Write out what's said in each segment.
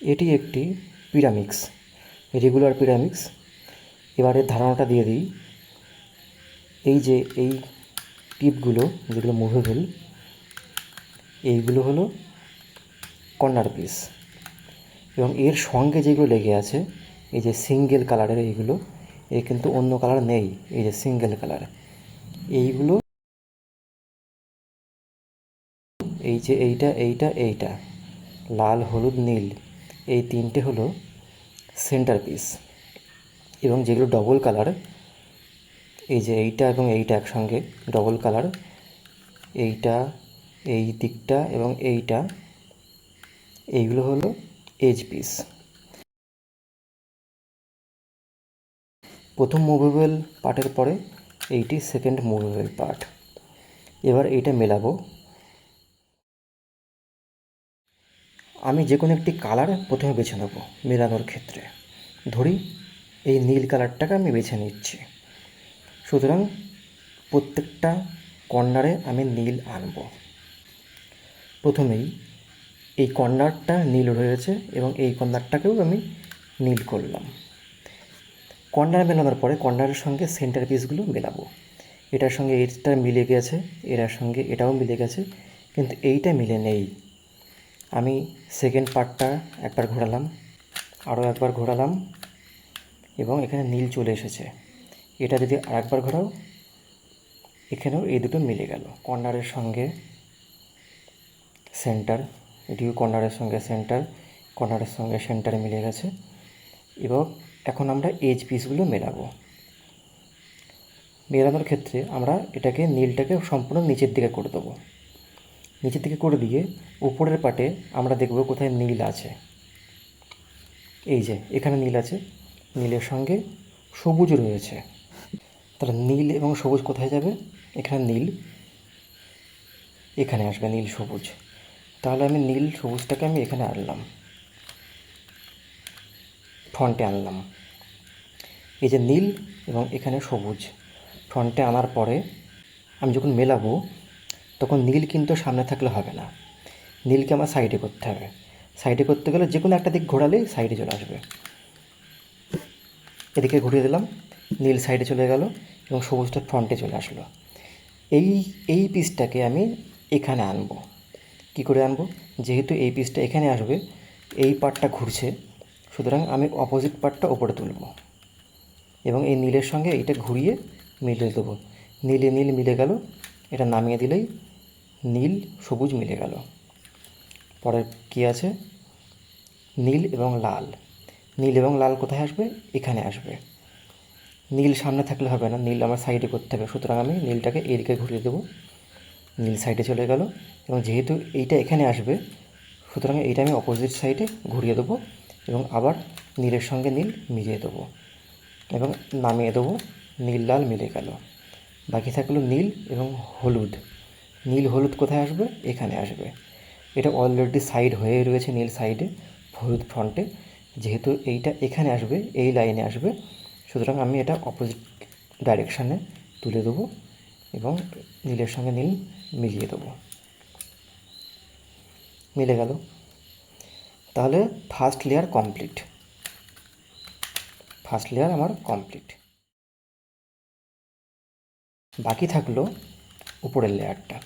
এটি একটি পিরামিক্স, রেগুলার পিরামিক্স। এবারে ধারণাটা দিয়ে দিই, এই যে এই টিপগুলো যেগুলো মুভেবল, এইগুলো হলো কর্নার পিস, এবং এর সঙ্গে যেগুলো লেগে আছে এই যে সিঙ্গেল কালারের এইগুলো, এর কিন্তু অন্য কালার নেই, এই যে সিঙ্গেল কালার এইগুলো, এই যে এইটা এইটা এইটা লাল হলুদ নীল, এই তিনটে হলো সেন্টার পিস। এবং যেগুলো ডবল কালার, এই যে এইটা এবং এইটা একসঙ্গে ডবল কালার, এইটা এই দিকটা এবং এইটা, এইগুলো হলো এজ পিস। প্রথম মুভেবল পার্টের পরে এইটি সেকেন্ড মুভেবল পার্ট। এবার এইটা মেলাবো। আমি যে কোনো একটি কালার প্রথমে বেছে নেব মেলানোর ক্ষেত্রে। ধরি এই নীল কালারটাকে আমি বেছে নিচ্ছি, সুতরাং প্রত্যেকটা কর্নারে আমি নীল আনব। প্রথমেই এই কর্নারটা নীল রয়েছে এবং এই কর্নারটাকেও আমি নীল করলাম। কর্নার মেলানোর পরে কর্নারের সঙ্গে সেন্টার পিসগুলো মেলাবো। এটার সঙ্গে এটা মিলে গেছে, এটার সঙ্গে এটাও মিলে গেছে, কিন্তু এইটা মিলে নেই। আমি সেকেন্ড পার্টটা একবার ঘোরালাম, আরও একবার ঘোরালাম, এবং এখানে নীল চলে এসেছে। এটা যদি আরেকবার ঘোরাও, এখানেও এই দুটো মিলে গেল। কর্নারের সঙ্গে সেন্টার, এটিও কর্নারের সঙ্গে সেন্টার, কর্নারের সঙ্গে সেন্টার মিলে গেছে। এবং এখন আমরা এজ পিসগুলো মেলাবো। মেলানোর ক্ষেত্রে আমরা এটাকে নীলটাকে সম্পূর্ণ নিচের দিকে করে দেবো। নিচের দিকে করে দিয়ে উপরের পাটে আমরা দেখব কোথায় নীল আছে। এই যে এখানে নীল আছে, নীলের সঙ্গে সবুজ রয়েছে। তাহলে নীল এবং সবুজ কোথায় যাবে? এখানে নীল, এখানে আসবে নীল সবুজ। তাহলে আমি নীল সবুজটাকে আমি এখানে আনলাম, ফ্রন্টে আনলাম। এই যে নীল এবং এখানে সবুজ ফ্রন্টে আনার পরে আমি যখন মেলাবো তখন নীল কিন্তু সামনে থাকলে হবে না, নীলকে আমার সাইডে করতে হবে। সাইডে করতে গেলে যে কোনো একটা দিক ঘোরালেই সাইডে চলে আসবে। এদিকে ঘুরিয়ে দিলাম, নীল সাইডে চলে গেল এবং সবুজটা ফ্রন্টে চলে আসলো। এই পিসটাকে আমি এখানে আনবো। কি করে আনবো? যেহেতু এই পিসটা এখানে আসবে, এই পার্টটা ঘুরছে, সুতরাং আমি অপোজিট পার্টটা ওপরে তুলব এবং এই নীলের সঙ্গে এইটা ঘুরিয়ে মিলিয়ে দেবো। নীলে নীল মিলে গেল, এটা নামিয়ে দিলেই নীল সবুজ মিলে গেল। পরে কী আছে? নীল এবং লাল। নীল এবং লাল কোথায় আসবে? এখানে আসবে। নীল সামনে থাকলে হবে না, নীল আমার সাইডে করতে হবে, সুতরাং আমি নীলটাকে এদিকে ঘুরিয়ে দেবো। নীল সাইডে চলে গেল এবং যেহেতু এইটা এখানে আসবে, সুতরাং এইটা আমি অপোজিট সাইডে ঘুরিয়ে দেবো এবং আবার নীলের সঙ্গে নীল মিলিয়ে দেবো এবং নামিয়ে দেবো। নীল লাল মিলে গেল। বাকি থাকলো নীল এবং হলুদ। নীল হলুদ কোথায় আসবে? এখানে আসবে। এটা অলরেডি সাইড হয়ে রয়েছে নীল সাইডে, হলুদ ফ্রন্টে। যেহেতু এইটা এখানে আসবে, এই লাইনে আসবে, সুতরাং আমি এটা অপোজিট ডাইরেকশানে তুলে দেবো এবং নীলের সঙ্গে নীল মিলিয়ে দেবো। মিলে গেল। তাহলে first layer complete. First layer আমার কমপ্লিট। বাকি থাকলো উপরের লেয়ারটা।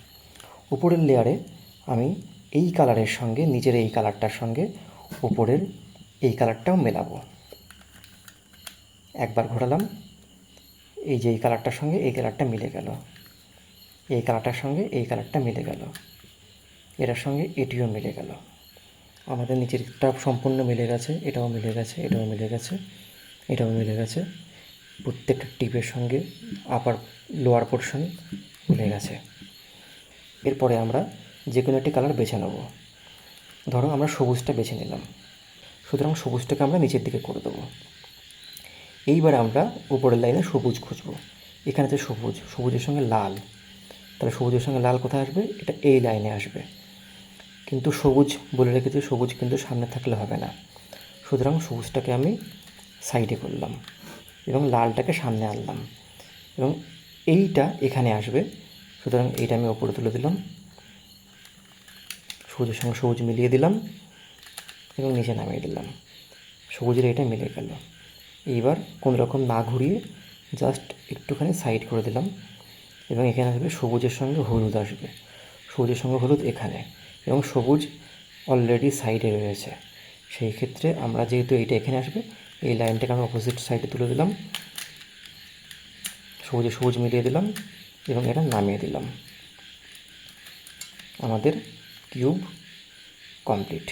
উপরের লেয়ারে আমি এই কালারের সঙ্গে, নিচের এই কালারটার সঙ্গে উপরের এই কালারটাও মেলাবো। একবার ঘোরালাম, এই যে এই কালারটার সঙ্গে এই কালারটা মিলে গেল, এই কালারটার সঙ্গে এই কালারটা মিলে গেল, এটার সঙ্গে এটিও মিলে গেল। আমাদের নিচেরটা সম্পূর্ণ মিলে গেছে, এটাও মিলে গেছে, এটাও মিলে গেছে, এটাও মিলে গেছে। প্রত্যেকটা টিপের সঙ্গে আপার লোয়ার পোর্শন মিলে গেছে। এরপরে আমরা যে কোনো একটি কালার বেছে নেব। ধরো আমরা সবুজটা বেছে নিলাম, সুতরাং সবুজটাকে আমরা নিচের দিকে করে দেবো। এইবার আমরা উপরের লাইনে সবুজ খুঁজব। এখানে যে সবুজ, সবুজের সঙ্গে লাল, তাহলে সবুজের সঙ্গে লাল কোথায় আসবে? এটা এই লাইনে আসবে। কিন্তু সবুজ বলে রেখেছি, সবুজ কিন্তু সামনে থাকলে হবে না, সুতরাং সবুজটাকে আমি সাইডে করলাম এবং লালটাকে সামনে আনলাম এবং এইটা এখানে আসবে, সুতরাং এইটা আমি ওপরে তুলে দিলাম, সবুজের সঙ্গে সবুজ মিলিয়ে দিলাম এবং নিচে নামিয়ে দিলাম। সবুজের এটা মিলে গেল। এইবার কোনো রকম না ঘুরিয়ে জাস্ট একটুখানি সাইড করে দিলাম এবং এখানে আসবে সবুজের সঙ্গে হলুদ আসবে, সবুজের সঙ্গে হলুদ এখানে, এবং সবুজ অলরেডি সাইডে রয়েছে। সেই ক্ষেত্রে আমরা যেহেতু এইটা এখানে আসবে, এই লাইনটাকে আমরা অপোজিট সাইডে তুলে দিলাম, সবুজে সবুজ মিলিয়ে দিলাম এবং এটা নামিয়ে দিলাম। আমাদের কিউব কমপ্লিট।